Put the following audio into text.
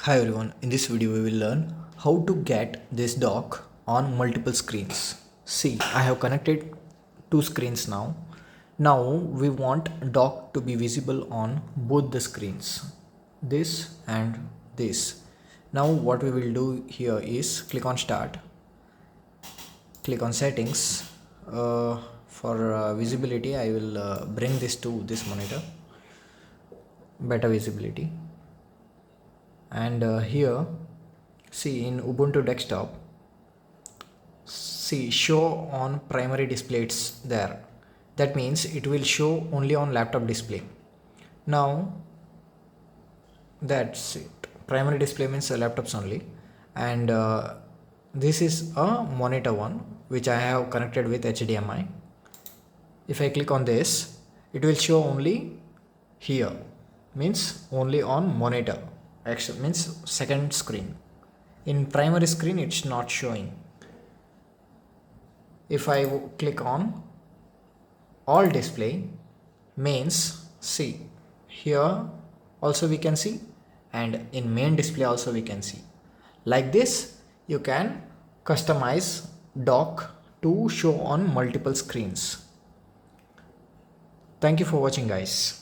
Hi everyone, in this video we will learn how to get this dock on multiple screens. See, I have connected two screens now. Now we want dock to be visible on both the screens, this and this. Now what we will do here is click on start, click on settings. For visibility I will bring this to this monitor, better visibility. And here see in Ubuntu desktop, see show on primary display, it's there. That means it will show only on laptop display. Now that's it, primary display means laptops only. And this is a monitor one which I have connected with HDMI. If I click on this, it will show only here, means only on monitor, actually means second screen. In primary screen it's not showing. If I click on all display, means see here also we can see, and in main display also we can see. Like this you can customize dock to show on multiple screens. Thank you for watching guys.